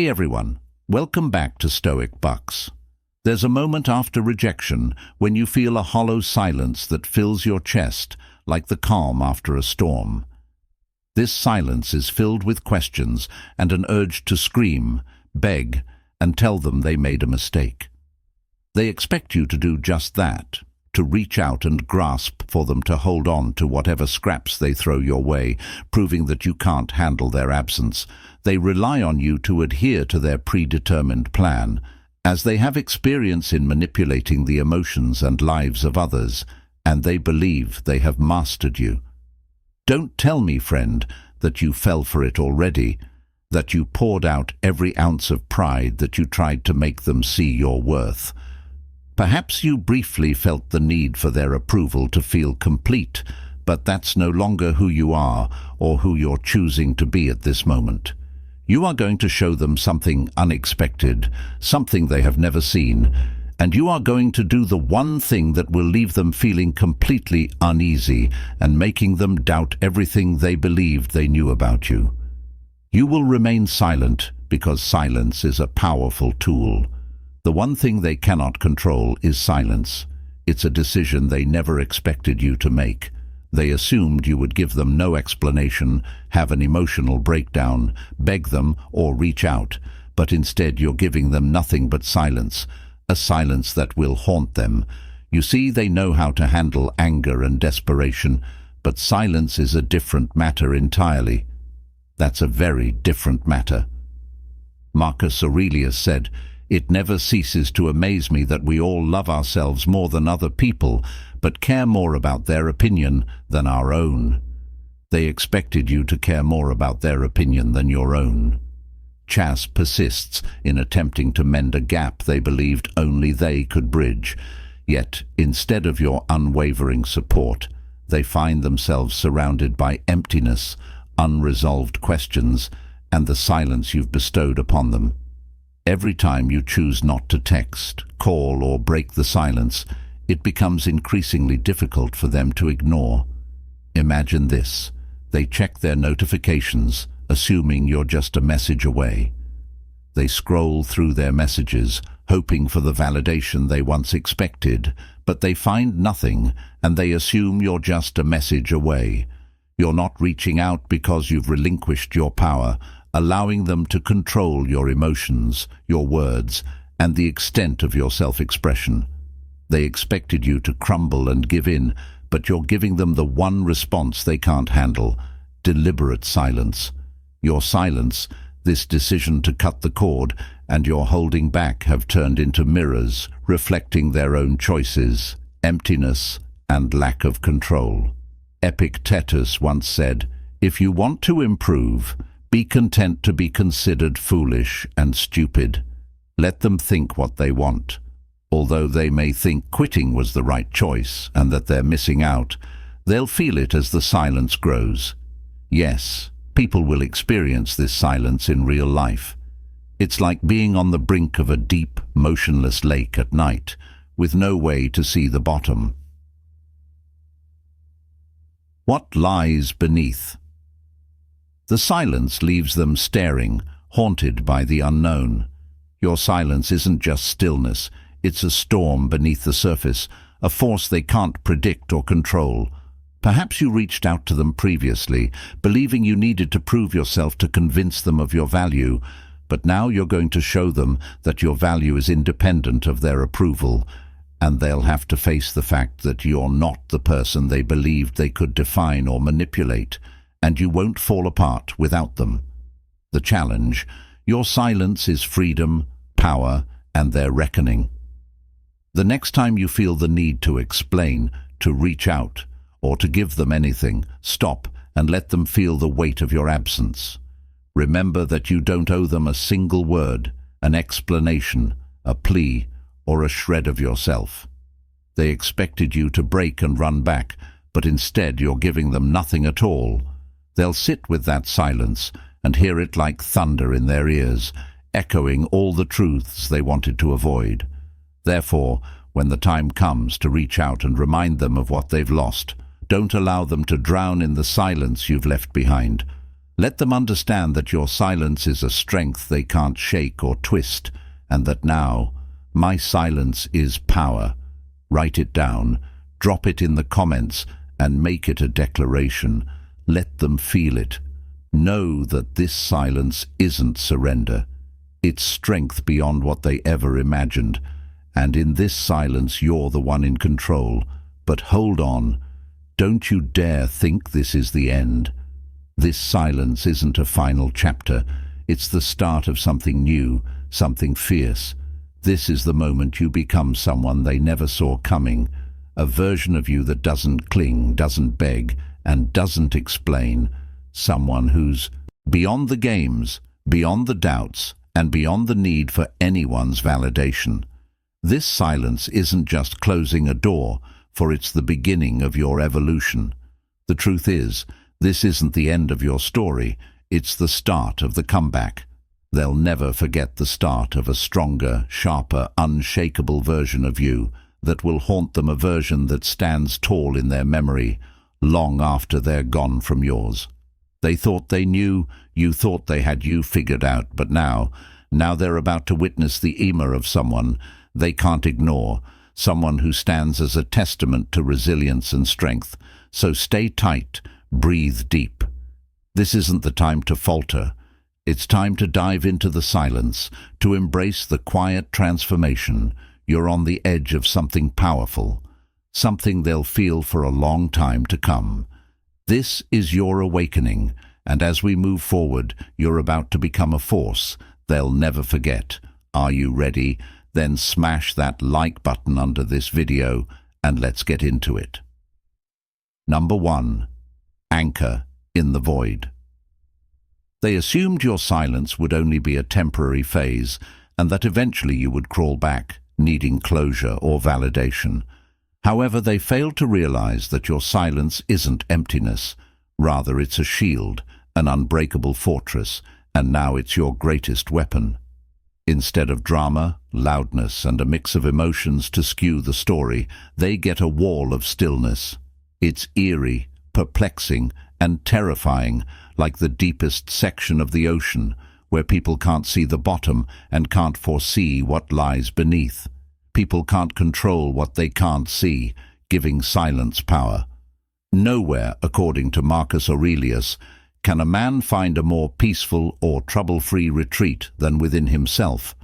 Hey everyone, welcome back to Stoic Bux. There's a moment after rejection when you feel a hollow silence that fills your chest like the calm after a storm. This silence is filled with questions and an urge to scream, beg, and tell them they made a mistake. They expect you to do just that, to reach out and grasp for them to hold on to whatever scraps they throw your way, proving that you can't handle their absence. They rely on you to adhere to their predetermined plan, as they have experience in manipulating the emotions and lives of others, and they believe they have mastered you. Don't tell me, friend, that you fell for it already, that you poured out every ounce of pride, that you tried to make them see your worth. Perhaps you briefly felt the need for their approval to feel complete, but that's no longer who you are or who you're choosing to be at this moment. You are going to show them something unexpected, something they have never seen, and you are going to do the one thing that will leave them feeling completely uneasy and making them doubt everything they believed they knew about you. You will remain silent because silence is a powerful tool. The one thing they cannot control is silence. It's a decision they never expected you to make. They assumed you would give them no explanation, have an emotional breakdown, beg them, or reach out, but instead you're giving them nothing but silence, a silence that will haunt them. You see, they know how to handle anger and desperation, but silence is a different matter entirely. That's a very different matter. Marcus Aurelius said, "It never ceases to amaze me that we all love ourselves more than other people, but care more about their opinion than our own." They expected you to care more about their opinion than your own. Chas persists in attempting to mend a gap they believed only they could bridge. Yet, instead of your unwavering support, they find themselves surrounded by emptiness, unresolved questions, and the silence you've bestowed upon them. Every time you choose not to text, call, or break the silence, it becomes increasingly difficult for them to ignore. Imagine this. They check their notifications, assuming you're just a message away. They scroll through their messages, hoping for the validation they once expected, but they find nothing, and they assume you're just a message away. You're not reaching out because you've relinquished your power, allowing them to control your emotions, your words, and the extent of your self-expression. They expected you to crumble and give in, but you're giving them the one response they can't handle: deliberate silence. Your silence, this decision to cut the cord, and your holding back have turned into mirrors, reflecting their own choices, emptiness, and lack of control. Epictetus once said, "If you want to improve, be content to be considered foolish and stupid. Let them think what they want. Although they may think quitting was the right choice and that they're missing out, they'll feel it as the silence grows." Yes, people will experience this silence in real life. It's like being on the brink of a deep, motionless lake at night, with no way to see the bottom. What lies beneath? The silence leaves them staring, haunted by the unknown. Your silence isn't just stillness, it's a storm beneath the surface, a force they can't predict or control. Perhaps you reached out to them previously, believing you needed to prove yourself to convince them of your value, but now you're going to show them that your value is independent of their approval, and they'll have to face the fact that you're not the person they believed they could define or manipulate, and you won't fall apart without them. The challenge: your silence is freedom, power, and their reckoning. The next time you feel the need to explain, to reach out, or to give them anything, stop and let them feel the weight of your absence. Remember that you don't owe them a single word, an explanation, a plea, or a shred of yourself. They expected you to break and run back, but instead you're giving them nothing at all. They'll sit with that silence and hear it like thunder in their ears, echoing all the truths they wanted to avoid. Therefore, when the time comes to reach out and remind them of what they've lost, don't allow them to drown in the silence you've left behind. Let them understand that your silence is a strength they can't shake or twist, and that now, my silence is power. Write it down, drop it in the comments, and make it a declaration. Let them feel it. Know that this silence isn't surrender. It's strength beyond what they ever imagined. And in this silence, you're the one in control. But hold on. Don't you dare think this is the end. This silence isn't a final chapter. It's the start of something new, something fierce. This is the moment you become someone they never saw coming. A version of you that doesn't cling, doesn't beg, and doesn't explain. Someone who's beyond the games, beyond the doubts, and beyond the need for anyone's validation. This silence isn't just closing a door, for it's the beginning of your evolution. The truth is, this isn't the end of your story, it's the start of the comeback. They'll never forget the start of a stronger, sharper, unshakable version of you that will haunt them, a version that stands tall in their memory long after they're gone from yours. They thought they knew, you thought they had you figured out, but now they're about to witness the emer of someone they can't ignore, someone who stands as a testament to resilience and strength. So stay tight, breathe deep. This isn't the time to falter. It's time to dive into the silence, to embrace the quiet transformation. You're on the edge of something powerful, something they'll feel for a long time to come. This is your awakening, and as we move forward, you're about to become a force they'll never forget. Are you ready? Then smash that like button under this video, and let's get into it. Number 1. Anchor in the void. They assumed your silence would only be a temporary phase, and that eventually you would crawl back, needing closure or validation. However, they failed to realize that your silence isn't emptiness. Rather, it's a shield, an unbreakable fortress, and now it's your greatest weapon. Instead of drama, loudness, and a mix of emotions to skew the story, they get a wall of stillness. It's eerie, perplexing, and terrifying, like the deepest section of the ocean, where people can't see the bottom and can't foresee what lies beneath. People can't control what they can't see, giving silence power. Nowhere, according to Marcus Aurelius, can a man find a more peaceful or trouble-free retreat than within himself.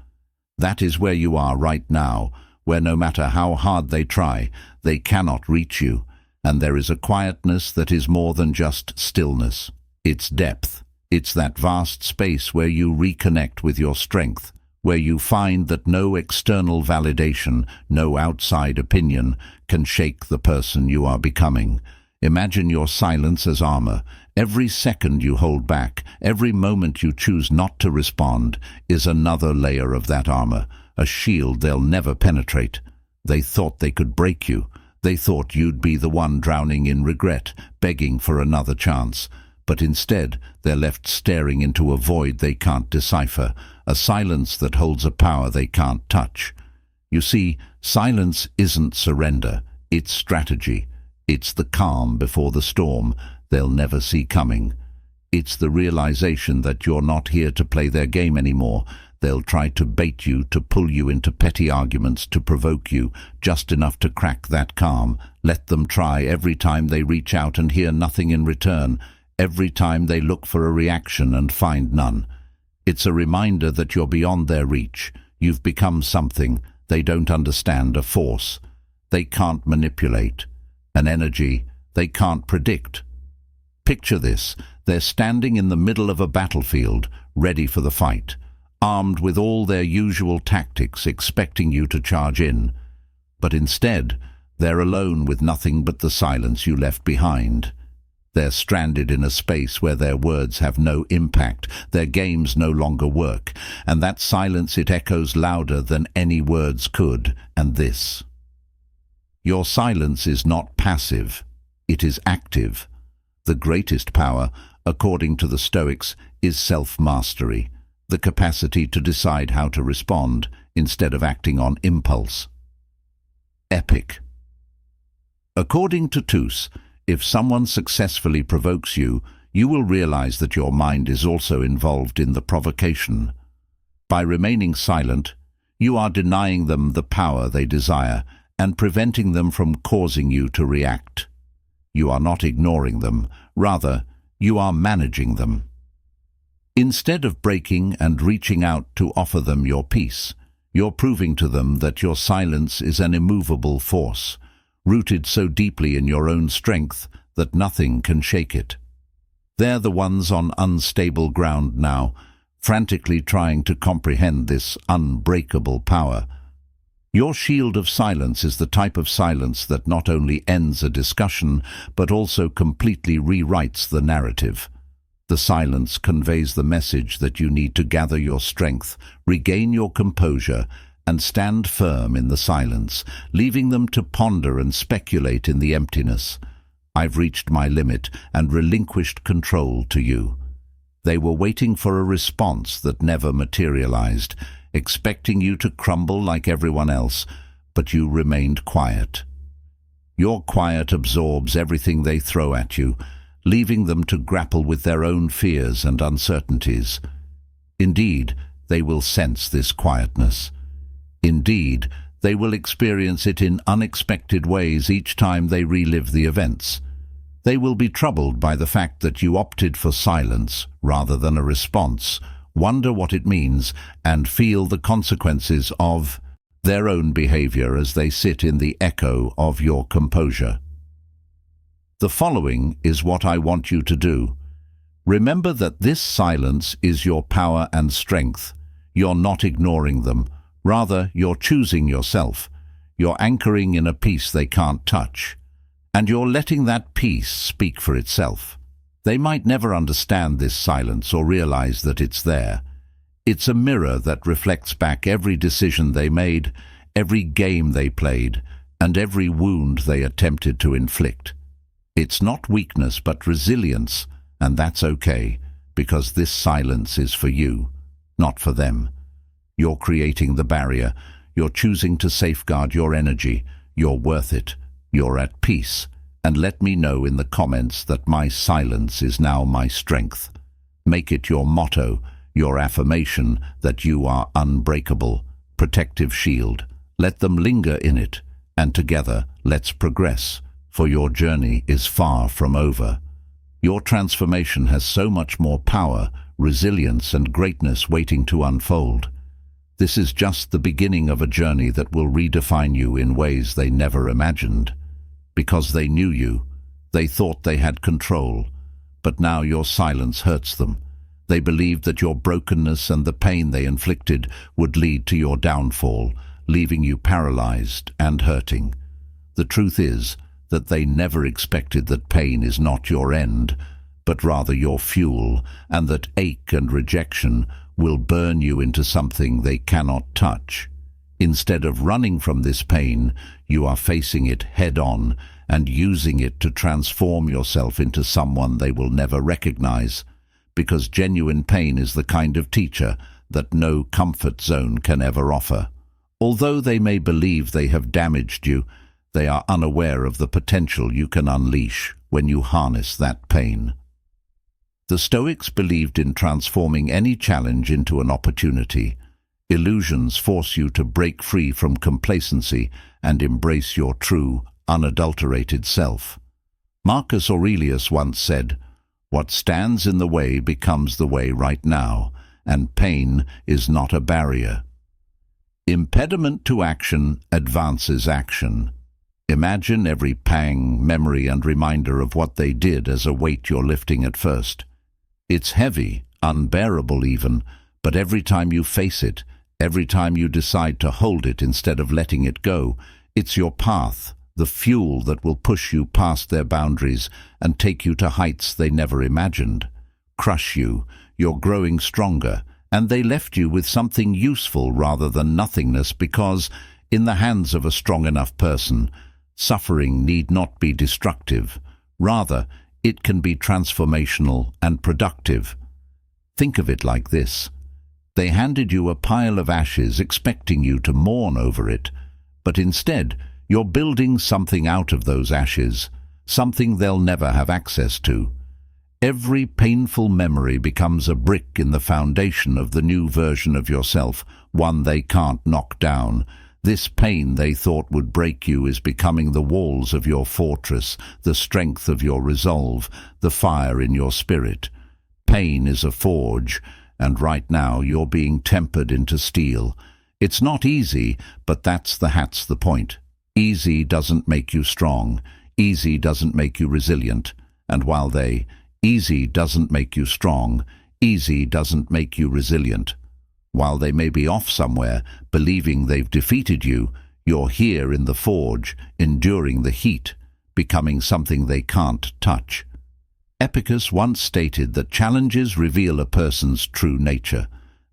That is where you are right now, where no matter how hard they try, they cannot reach you, and there is a quietness that is more than just stillness. It's depth. It's that vast space where you reconnect with your strength, where you find that no external validation, no outside opinion can shake the person you are becoming. Imagine your silence as armor. Every second you hold back, every moment you choose not to respond, is another layer of that armor, a shield they'll never penetrate. They thought they could break you. They thought you'd be the one drowning in regret, begging for another chance. But instead, they're left staring into a void they can't decipher, a silence that holds a power they can't touch. You see, silence isn't surrender, it's strategy. It's the calm before the storm they'll never see coming. It's the realization that you're not here to play their game anymore. They'll try to bait you, to pull you into petty arguments, to provoke you, just enough to crack that calm. Let them try. Every time they reach out and hear nothing in return, every time they look for a reaction and find none. It's a reminder that you're beyond their reach. You've become something they don't understand, a force they can't manipulate, an energy they can't predict. Picture this. They're standing in the middle of a battlefield, ready for the fight, armed with all their usual tactics, expecting you to charge in. But instead, they're alone with nothing but the silence you left behind. They're stranded in a space where their words have no impact, their games no longer work, and that silence, it echoes louder than any words could. And this: your silence is not passive, it is active. The greatest power, according to the Stoics, is self-mastery, the capacity to decide how to respond instead of acting on impulse. Epic. According to Toughness, if someone successfully provokes you, you will realize that your mind is also involved in the provocation. By remaining silent, you are denying them the power they desire and preventing them from causing you to react. You are not ignoring them, rather, you are managing them. Instead of breaking and reaching out to offer them your peace, you're proving to them that your silence is an immovable force, rooted so deeply in your own strength that nothing can shake it. They're the ones on unstable ground now, frantically trying to comprehend this unbreakable power. Your shield of silence is the type of silence that not only ends a discussion, but also completely rewrites the narrative. The silence conveys the message that you need to gather your strength, regain your composure, and stand firm in the silence, leaving them to ponder and speculate in the emptiness. I've reached my limit and relinquished control to you. They were waiting for a response that never materialized, expecting you to crumble like everyone else, but you remained quiet. Your quiet absorbs everything they throw at you, leaving them to grapple with their own fears and uncertainties. Indeed, they will sense this quietness. Indeed, they will experience it in unexpected ways each time they relive the events. They will be troubled by the fact that you opted for silence rather than a response, wonder what it means, and feel the consequences of their own behavior as they sit in the echo of your composure. The following is what I want you to do. Remember that this silence is your power and strength. You're not ignoring them. Rather, you're choosing yourself. You're anchoring in a peace they can't touch. And you're letting that peace speak for itself. They might never understand this silence or realize that it's there. It's a mirror that reflects back every decision they made, every game they played, and every wound they attempted to inflict. It's not weakness but resilience, and that's okay, because this silence is for you, not for them. You're creating the barrier. You're choosing to safeguard your energy. You're worth it. You're at peace. And let me know in the comments that my silence is now my strength. Make it your motto, your affirmation that you are unbreakable, protective shield. Let them linger in it, and together let's progress, for your journey is far from over. Your transformation has so much more power, resilience, and greatness waiting to unfold. This is just the beginning of a journey that will redefine you in ways they never imagined. Because they knew you, they thought they had control, but now your silence hurts them. They believed that your brokenness and the pain they inflicted would lead to your downfall, leaving you paralyzed and hurting. The truth is that they never expected that pain is not your end, but rather your fuel, and that ache and rejection will burn you into something they cannot touch. Instead of running from this pain, you are facing it head-on and using it to transform yourself into someone they will never recognize, because genuine pain is the kind of teacher that no comfort zone can ever offer. Although they may believe they have damaged you, they are unaware of the potential you can unleash when you harness that pain. The Stoics believed in transforming any challenge into an opportunity. Illusions force you to break free from complacency and embrace your true, unadulterated self. Marcus Aurelius once said, "What stands in the way becomes the way right now, and pain is not a barrier." Impediment to action advances action. Imagine every pang, memory, and reminder of what they did as a weight you're lifting at first. It's heavy, unbearable even, but every time you face it, every time you decide to hold it instead of letting it go, it's your path, the fuel that will push you past their boundaries and take you to heights they never imagined. Crush you, you're growing stronger, and they left you with something useful rather than nothingness because, in the hands of a strong enough person, suffering need not be destructive. Rather, it can be transformational and productive. Think of it like this. They handed you a pile of ashes expecting you to mourn over it, but instead you're building something out of those ashes, something they'll never have access to. Every painful memory becomes a brick in the foundation of the new version of yourself, one they can't knock down. This pain they thought would break you is becoming the walls of your fortress, the strength of your resolve, the fire in your spirit. Pain is a forge, and right now you're being tempered into steel. It's not easy, but that's the point. Easy doesn't make you strong. Easy doesn't make you resilient. And while easy doesn't make you strong, easy doesn't make you resilient. While they may be off somewhere, believing they've defeated you, you're here in the forge, enduring the heat, becoming something they can't touch. Epicus once stated that challenges reveal a person's true nature.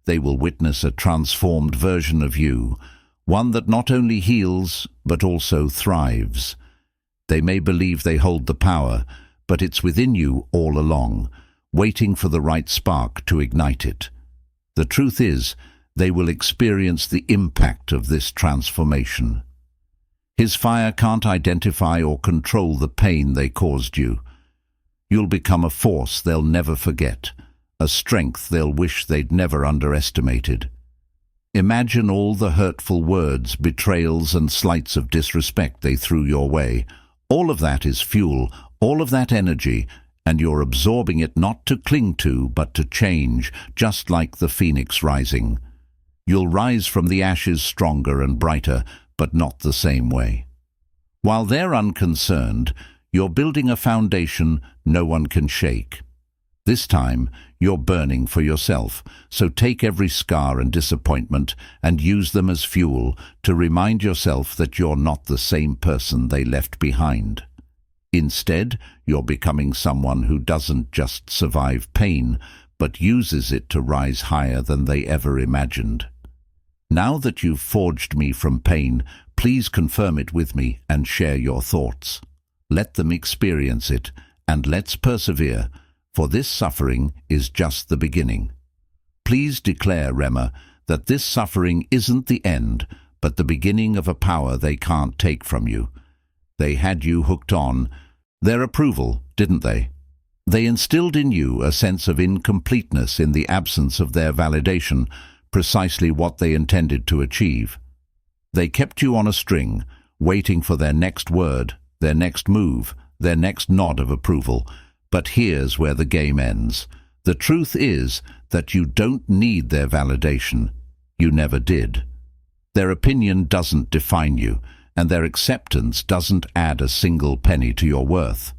They will witness a transformed version of you, one that not only heals, but also thrives. They may believe they hold the power, but it's within you all along, waiting for the right spark to ignite it. The truth is, they will experience the impact of this transformation. His fire can't identify or control the pain they caused you. You'll become a force they'll never forget, a strength they'll wish they'd never underestimated. Imagine all the hurtful words, betrayals, and slights of disrespect they threw your way. All of that is fuel, all of that energy, and you're absorbing it not to cling to, but to change, just like the phoenix rising. You'll rise from the ashes stronger and brighter, but not the same way. While they're unconcerned, you're building a foundation no one can shake. This time, you're burning for yourself, so take every scar and disappointment and use them as fuel to remind yourself that you're not the same person they left behind. Instead, you're becoming someone who doesn't just survive pain, but uses it to rise higher than they ever imagined. Now that you've forged me from pain, please confirm it with me and share your thoughts. Let them experience it, and let's persevere, for this suffering is just the beginning. Please declare, Rema, that this suffering isn't the end, but the beginning of a power they can't take from you. They had you hooked on their approval, didn't they? They instilled in you a sense of incompleteness in the absence of their validation, precisely what they intended to achieve. They kept you on a string, waiting for their next word, their next move, their next nod of approval. But here's where the game ends. The truth is that you don't need their validation. You never did. Their opinion doesn't define you, and their acceptance doesn't add a single penny to your worth.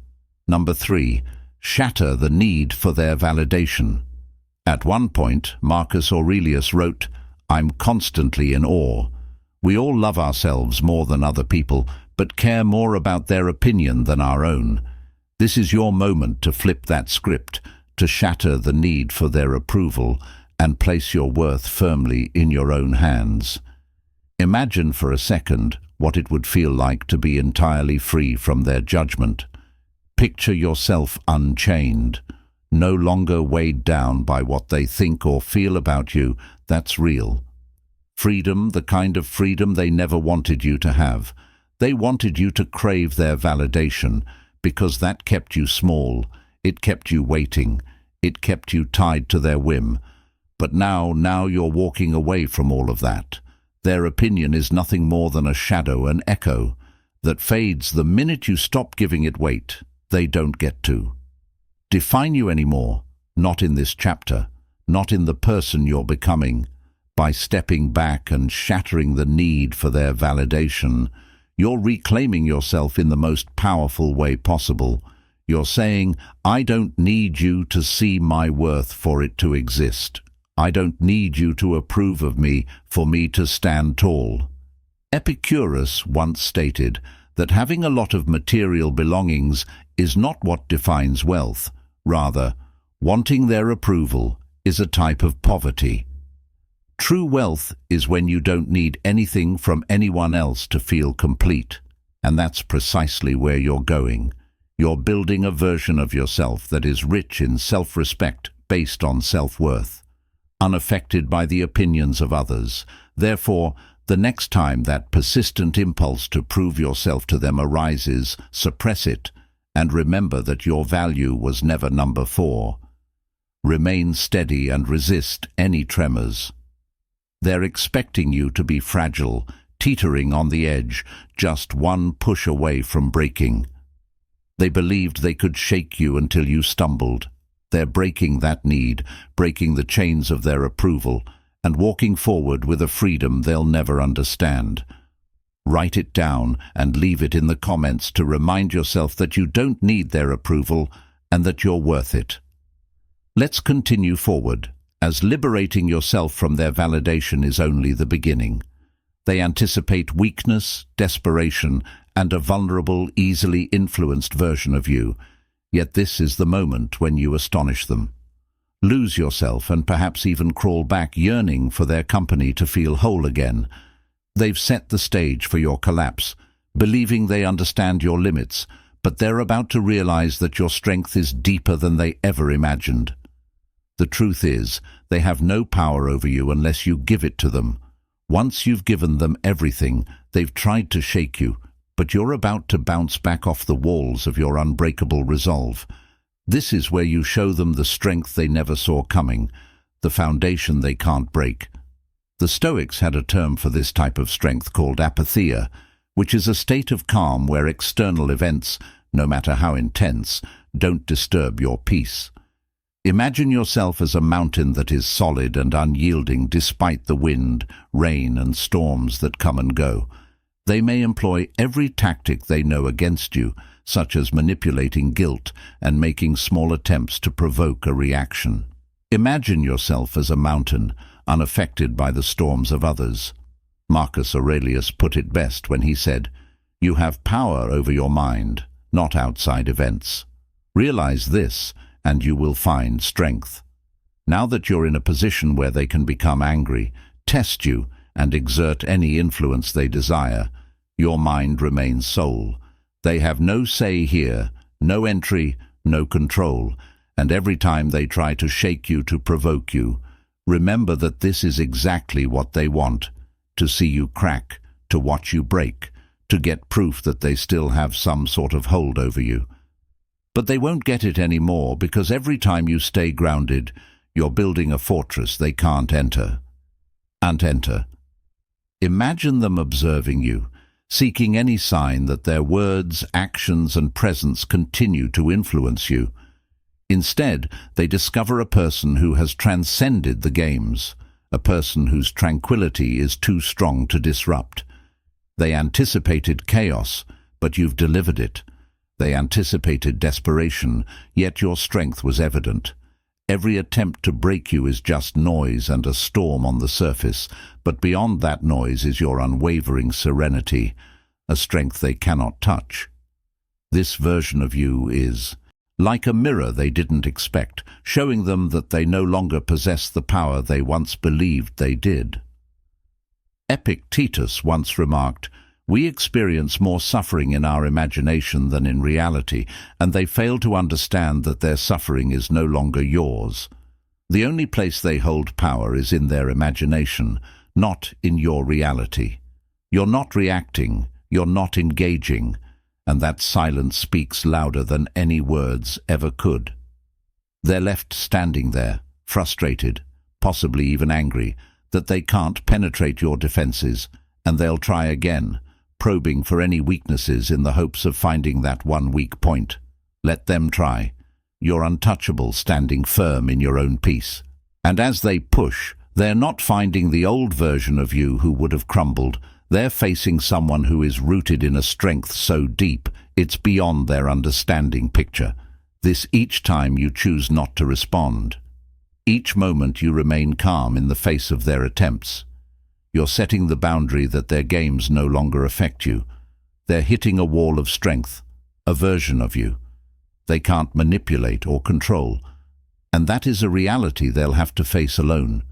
Number 3, shatter the need for their validation. At one point, Marcus Aurelius wrote, "I'm constantly in awe. We all love ourselves more than other people, but care more about their opinion than our own." This is your moment to flip that script, to shatter the need for their approval, and place your worth firmly in your own hands. Imagine for a second what it would feel like to be entirely free from their judgment. Picture yourself unchained, no longer weighed down by what they think or feel about you. That's real. Freedom, the kind of freedom they never wanted you to have. They wanted you to crave their validation, because that kept you small, it kept you waiting, it kept you tied to their whim. But now you're walking away from all of that. Their opinion is nothing more than a shadow, an echo, that fades the minute you stop giving it weight. They don't get to define you anymore, not in this chapter, not in the person you're becoming. By stepping back and shattering the need for their validation, you're reclaiming yourself in the most powerful way possible. You're saying, I don't need you to see my worth for it to exist. I don't need you to approve of me for me to stand tall. Epicurus once stated that having a lot of material belongings is not what defines wealth. Rather, wanting their approval is a type of poverty. True wealth is when you don't need anything from anyone else to feel complete, and that's precisely where you're going. You're building a version of yourself that is rich in self-respect based on self-worth, unaffected by the opinions of others. Therefore, the next time that persistent impulse to prove yourself to them arises, suppress it and remember that your value was never number 4. Remain steady and resist any tremors. They're expecting you to be fragile, teetering on the edge, just one push away from breaking. They believed they could shake you until you stumbled. They're breaking that need, breaking the chains of their approval, and walking forward with a freedom they'll never understand. Write it down and leave it in the comments to remind yourself that you don't need their approval and that you're worth it. Let's continue forward, as liberating yourself from their validation is only the beginning. They anticipate weakness, desperation, and a vulnerable, easily influenced version of you, yet this is the moment when you astonish them. Lose yourself and perhaps even crawl back yearning for their company to feel whole again. They've set the stage for your collapse, believing they understand your limits, but they're about to realize that your strength is deeper than they ever imagined. The truth is, they have no power over you unless you give it to them. Once you've given them everything, they've tried to shake you, but you're about to bounce back off the walls of your unbreakable resolve. This is where you show them the strength they never saw coming, the foundation they can't break. The Stoics had a term for this type of strength called apatheia, which is a state of calm where external events, no matter how intense, don't disturb your peace. Imagine yourself as a mountain that is solid and unyielding despite the wind, rain, and storms that come and go. They may employ every tactic they know against you, such as manipulating guilt and making small attempts to provoke a reaction. Imagine yourself as a mountain, unaffected by the storms of others. Marcus Aurelius put it best when he said, "You have power over your mind, not outside events. Realize this, and you will find strength." Now that you're in a position where they can become angry, test you, and exert any influence they desire, your mind remains sole. They have no say here, no entry, no control, and every time they try to shake you to provoke you, remember that this is exactly what they want: to see you crack, to watch you break, to get proof that they still have some sort of hold over you. But they won't get it anymore, because every time you stay grounded, you're building a fortress they can't enter. Imagine them observing you, seeking any sign that their words, actions, and presence continue to influence you. Instead, they discover a person who has transcended the games, a person whose tranquility is too strong to disrupt. They anticipated chaos, but you've delivered it. They anticipated desperation, yet your strength was evident. Every attempt to break you is just noise and a storm on the surface, but beyond that noise is your unwavering serenity, a strength they cannot touch. This version of you is like a mirror they didn't expect, showing them that they no longer possess the power they once believed they did. Epictetus once remarked, "We experience more suffering in our imagination than in reality, and they fail to understand that their suffering is no longer yours. The only place they hold power is in their imagination, not in your reality. You're not reacting, you're not engaging, and that silence speaks louder than any words ever could." They're left standing there, frustrated, possibly even angry, that they can't penetrate your defenses, and they'll try again, probing for any weaknesses in the hopes of finding that one weak point. Let them try. You're untouchable, standing firm in your own peace. And as they push, they're not finding the old version of you who would have crumbled. They're facing someone who is rooted in a strength so deep, it's beyond their understanding picture. This each time you choose not to respond. Each moment you remain calm in the face of their attempts. You're setting the boundary that their games no longer affect you. They're hitting a wall of strength, a version of you they can't manipulate or control. And that is a reality they'll have to face alone.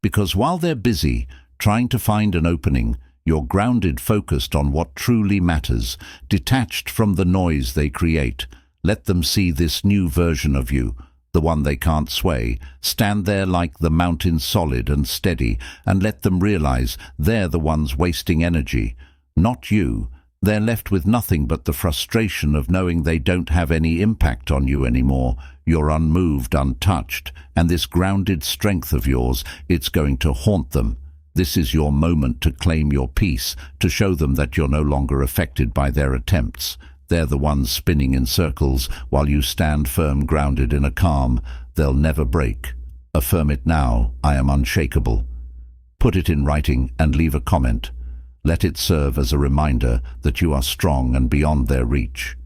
Because while they're busy trying to find an opening, you're grounded, focused on what truly matters, detached from the noise they create. Let them see this new version of you, the one they can't sway. Stand there like the mountain, solid and steady, and let them realize they're the ones wasting energy, not you. They're left with nothing but the frustration of knowing they don't have any impact on you anymore. You're unmoved, untouched, and this grounded strength of yours, it's going to haunt them. This is your moment to claim your peace, to show them that you're no longer affected by their attempts. They're the ones spinning in circles while you stand firm, grounded in a calm. They'll never break. Affirm it now. I am unshakable. Put it in writing and leave a comment. Let it serve as a reminder that you are strong and beyond their reach.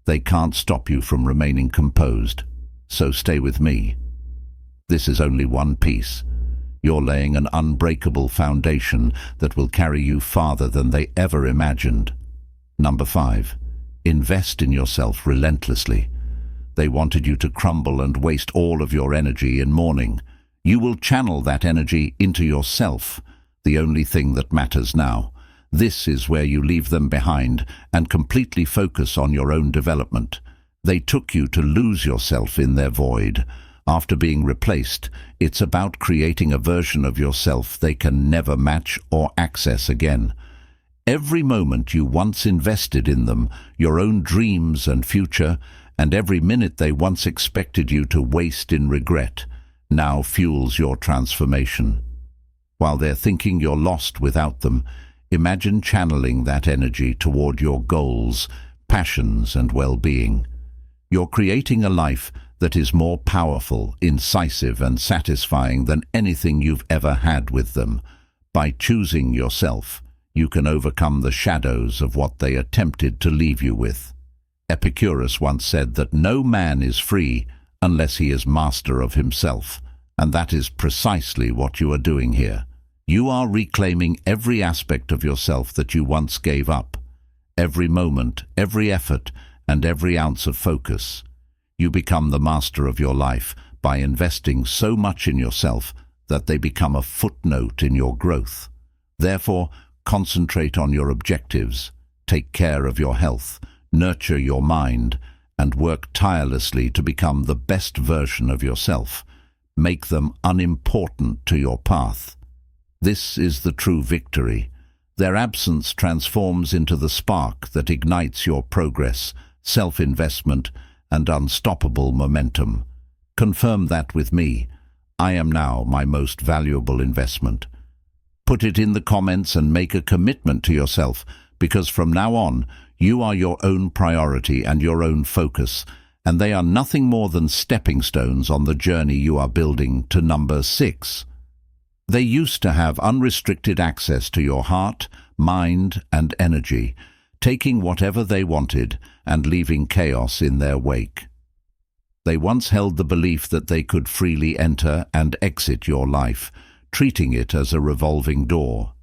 They can't stop you from remaining composed, so stay with me. This is only one piece. You're laying an unbreakable foundation that will carry you farther than they ever imagined. Number 5. Invest in yourself relentlessly. They wanted you to crumble and waste all of your energy in mourning. You will channel that energy into yourself, the only thing that matters now. This is where you leave them behind and completely focus on your own development. They took you to lose yourself in their void. After being replaced, it's about creating a version of yourself they can never match or access again. Every moment you once invested in them, your own dreams and future, and every minute they once expected you to waste in regret, now fuels your transformation. While they're thinking you're lost without them, imagine channeling that energy toward your goals, passions, and well-being. You're creating a life that is more powerful, incisive, and satisfying than anything you've ever had with them. By choosing yourself, you can overcome the shadows of what they attempted to leave you with. Epicurus once said that no man is free unless he is master of himself, and that is precisely what you are doing here. You are reclaiming every aspect of yourself that you once gave up, every moment, every effort, and every ounce of focus. You become the master of your life by investing so much in yourself that they become a footnote in your growth. Therefore, concentrate on your objectives, take care of your health, nurture your mind, and work tirelessly to become the best version of yourself. Make them unimportant to your path. This is the true victory. Their absence transforms into the spark that ignites your progress, self-investment, and unstoppable momentum. Confirm that with me. I am now my most valuable investment. Put it in the comments and make a commitment to yourself, because from now on, you are your own priority and your own focus, and they are nothing more than stepping stones on the journey you are building to number 6. They used to have unrestricted access to your heart, mind, and energy, taking whatever they wanted and leaving chaos in their wake. They once held the belief that they could freely enter and exit your life, treating it as a revolving door.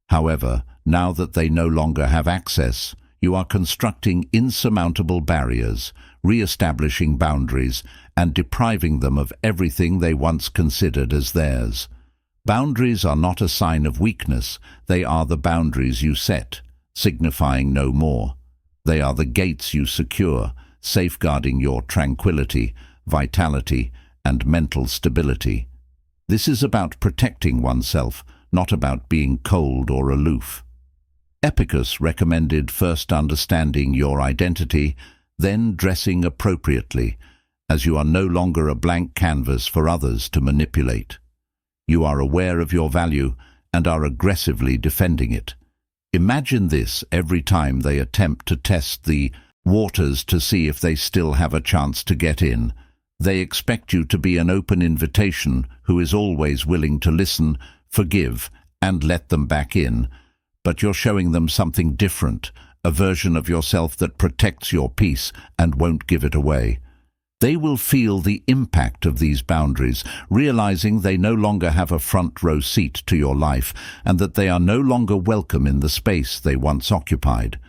However, now that they no longer have access, you are constructing insurmountable barriers, re-establishing boundaries, and depriving them of everything they once considered as theirs. Boundaries are not a sign of weakness, they are the boundaries you set, signifying no more. They are the gates you secure, safeguarding your tranquility, vitality, and mental stability. This is about protecting oneself, not about being cold or aloof. Epicurus recommended first understanding your identity, then dressing appropriately, as you are no longer a blank canvas for others to manipulate. You are aware of your value and are aggressively defending it. Imagine this every time they attempt to test the waters to see if they still have a chance to get in. They expect you to be an open invitation who is always willing to listen, forgive, and let them back in. But you're showing them something different, a version of yourself that protects your peace and won't give it away. They will feel the impact of these boundaries, realizing they no longer have a front-row seat to your life and that they are no longer welcome in the space they once occupied.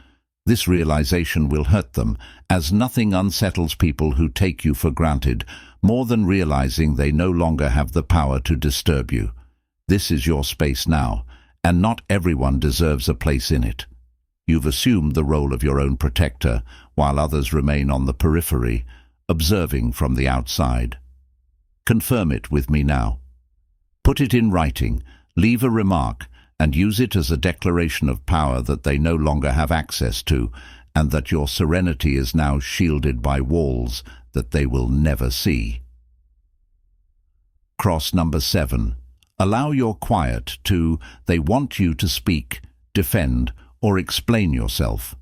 This realization will hurt them, as nothing unsettles people who take you for granted, more than realizing they no longer have the power to disturb you. This is your space now, and not everyone deserves a place in it. You've assumed the role of your own protector, while others remain on the periphery, observing from the outside. Confirm it with me now. Put it in writing, leave a remark, and use it as a declaration of power that they no longer have access to, and that your serenity is now shielded by walls that they will never see. Cross number 7. Allow your quiet to, they want you to speak, defend, or explain yourself,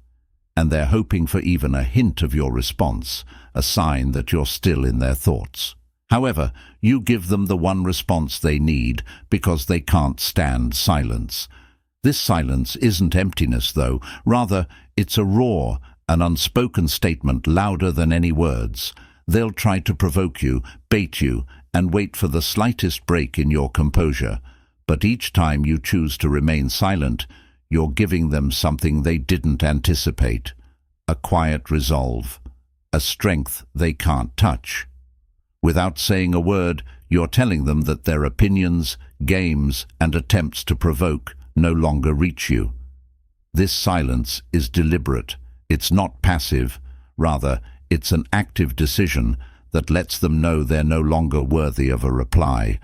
and they're hoping for even a hint of your response, a sign that you're still in their thoughts. However, you give them the one response they need because they can't stand silence. This silence isn't emptiness, though. Rather, it's a roar, an unspoken statement louder than any words. They'll try to provoke you, bait you, and wait for the slightest break in your composure. But each time you choose to remain silent, you're giving them something they didn't anticipate. A quiet resolve. A strength they can't touch. Without saying a word, you're telling them that their opinions, games, and attempts to provoke no longer reach you. This silence is deliberate. It's not passive. Rather, it's an active decision that lets them know they're no longer worthy of a reply.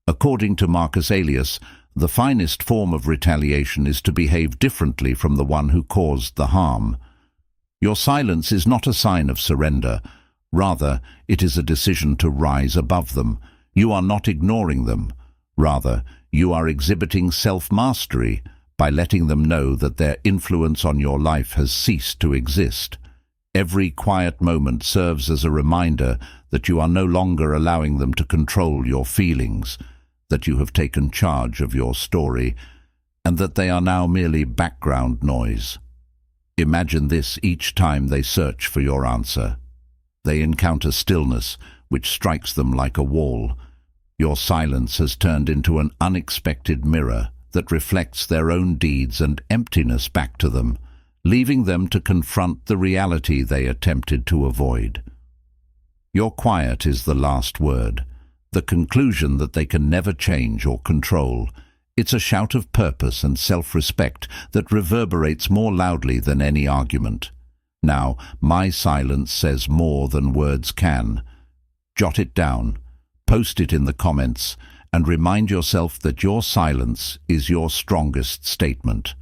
According to Marcus Aurelius, the finest form of retaliation is to behave differently from the one who caused the harm. Your silence is not a sign of surrender. Rather, it is a decision to rise above them. You are not ignoring them. Rather, you are exhibiting self-mastery by letting them know that their influence on your life has ceased to exist. Every quiet moment serves as a reminder that you are no longer allowing them to control your feelings, that you have taken charge of your story, and that they are now merely background noise. Imagine this each time they search for your answer. They encounter stillness, which strikes them like a wall. Your silence has turned into an unexpected mirror that reflects their own deeds and emptiness back to them, leaving them to confront the reality they attempted to avoid. Your quiet is the last word, the conclusion that they can never change or control. It's a shout of purpose and self-respect that reverberates more loudly than any argument. Now, my silence says more than words can. Jot it down, post it in the comments, and remind yourself that your silence is your strongest statement.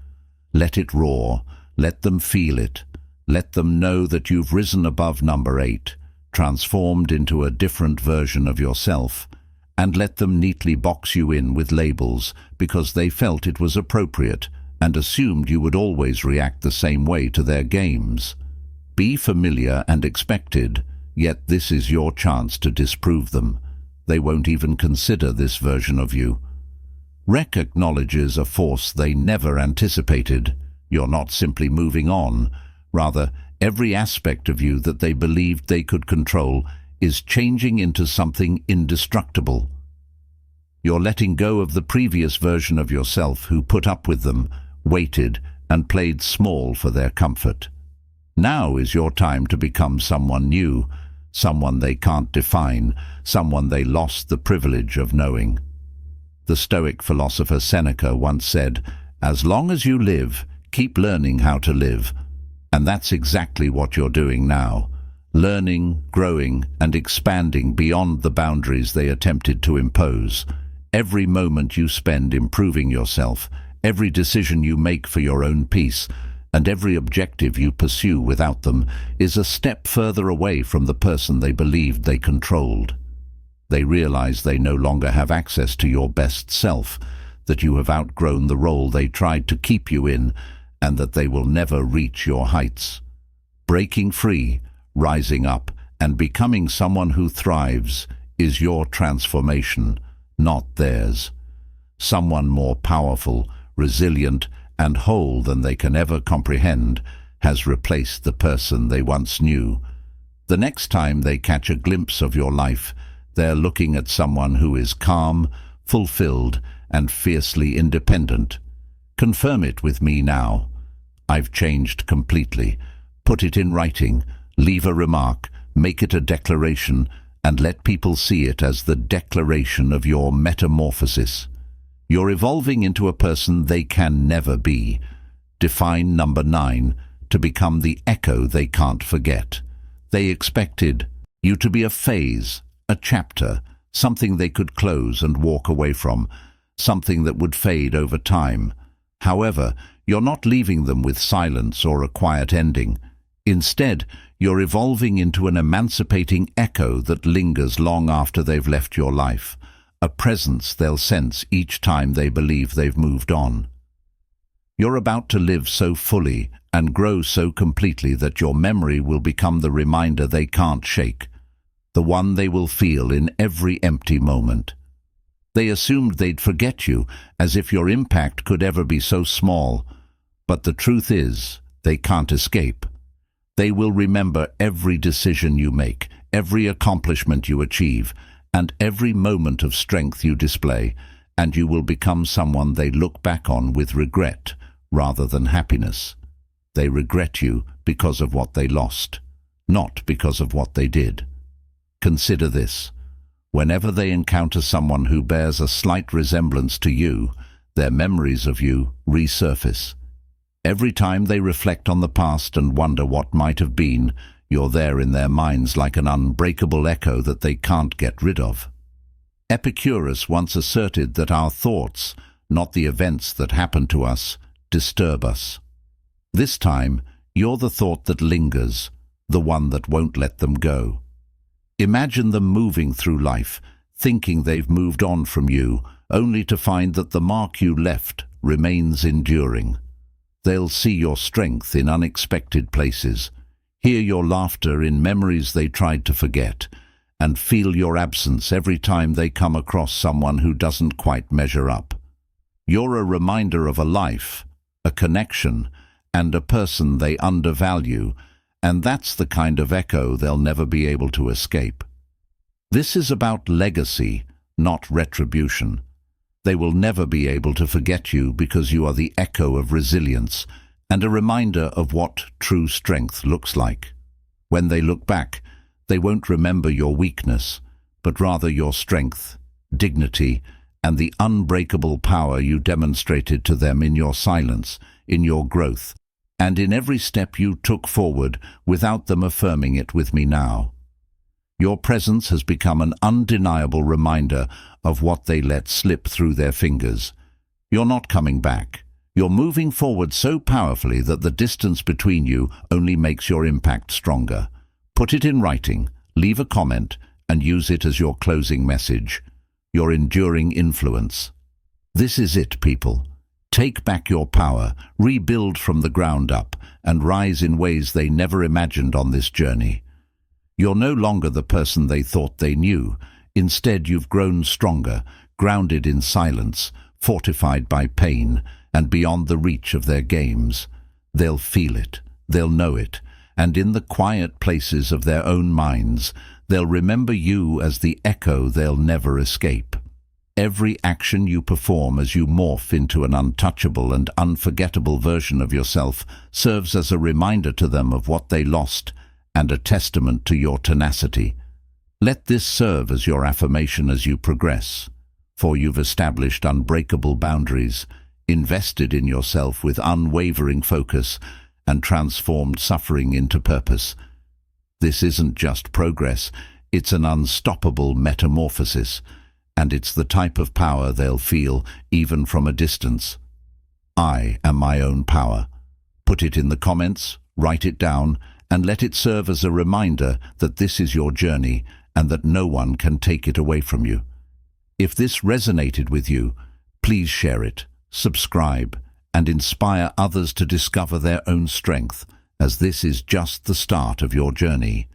Let it roar. Let them feel it. Let them know that you've risen above number 8, transformed into a different version of yourself, and let them neatly box you in with labels because they felt it was appropriate and assumed you would always react the same way to their games. Be familiar and expected, yet this is your chance to disprove them. They won't even consider this version of you. Rec acknowledges a force they never anticipated. You're not simply moving on. Rather, every aspect of you that they believed they could control is changing into something indestructible. You're letting go of the previous version of yourself who put up with them, waited, and played small for their comfort. Now is your time to become someone new, someone they can't define, someone they lost the privilege of knowing. The Stoic philosopher Seneca once said, "As long as you live, keep learning how to live." And that's exactly what you're doing now. Learning, growing, and expanding beyond the boundaries they attempted to impose. Every moment you spend improving yourself, every decision you make for your own peace, and every objective you pursue without them is a step further away from the person they believed they controlled. They realize they no longer have access to your best self, that you have outgrown the role they tried to keep you in, and that they will never reach your heights. Breaking free, rising up, and becoming someone who thrives is your transformation, not theirs. Someone more powerful, resilient, and whole than they can ever comprehend has replaced the person they once knew. The next time they catch a glimpse of your life, they're looking at someone who is calm, fulfilled, and fiercely independent. Confirm it with me now. I've changed completely. Put it in writing, leave a remark, make it a declaration, and let people see it as the declaration of your metamorphosis. You're evolving into a person they can never be. Define number 9, to become the echo they can't forget. They expected you to be a phase, a chapter, something they could close and walk away from, something that would fade over time. However, you're not leaving them with silence or a quiet ending. Instead, you're evolving into an emancipating echo that lingers long after they've left your life, a presence they'll sense each time they believe they've moved on. You're about to live so fully and grow so completely that your memory will become the reminder they can't shake, the one they will feel in every empty moment. They assumed they'd forget you, as if your impact could ever be so small, but the truth is, they can't escape. They will remember every decision you make, every accomplishment you achieve, and every moment of strength you display, and you will become someone they look back on with regret rather than happiness. They regret you because of what they lost, not because of what they did. Consider this. Whenever they encounter someone who bears a slight resemblance to you, their memories of you resurface. Every time they reflect on the past and wonder what might have been, you're there in their minds like an unbreakable echo that they can't get rid of. Epicurus once asserted that our thoughts, not the events that happen to us, disturb us. This time, you're the thought that lingers, the one that won't let them go. Imagine them moving through life, thinking they've moved on from you, only to find that the mark you left remains enduring. They'll see your strength in unexpected places, hear your laughter in memories they tried to forget, and feel your absence every time they come across someone who doesn't quite measure up. You're a reminder of a life, a connection, and a person they undervalue, and that's the kind of echo they'll never be able to escape. This is about legacy, not retribution. They will never be able to forget you because you are the echo of resilience and a reminder of what true strength looks like. When they look back, they won't remember your weakness, but rather your strength, dignity, and the unbreakable power you demonstrated to them in your silence, in your growth, and in every step you took forward without them affirming it with me now. Your presence has become an undeniable reminder of what they let slip through their fingers. You're not coming back. You're moving forward so powerfully that the distance between you only makes your impact stronger. Put it in writing, leave a comment, and use it as your closing message. Your enduring influence. This is it, people. Take back your power, rebuild from the ground up, and rise in ways they never imagined on this journey. You're no longer the person they thought they knew. Instead, you've grown stronger, grounded in silence, fortified by pain, and beyond the reach of their games. They'll feel it, they'll know it, and in the quiet places of their own minds, they'll remember you as the echo they'll never escape. Every action you perform as you morph into an untouchable and unforgettable version of yourself serves as a reminder to them of what they lost and a testament to your tenacity. Let this serve as your affirmation as you progress, for you've established unbreakable boundaries, invested in yourself with unwavering focus, and transformed suffering into purpose. This isn't just progress, it's an unstoppable metamorphosis, and it's the type of power they'll feel even from a distance. I am my own power. Put it in the comments, write it down, and let it serve as a reminder that this is your journey and that no one can take it away from you. If this resonated with you, please share it, subscribe, and inspire others to discover their own strength, as this is just the start of your journey.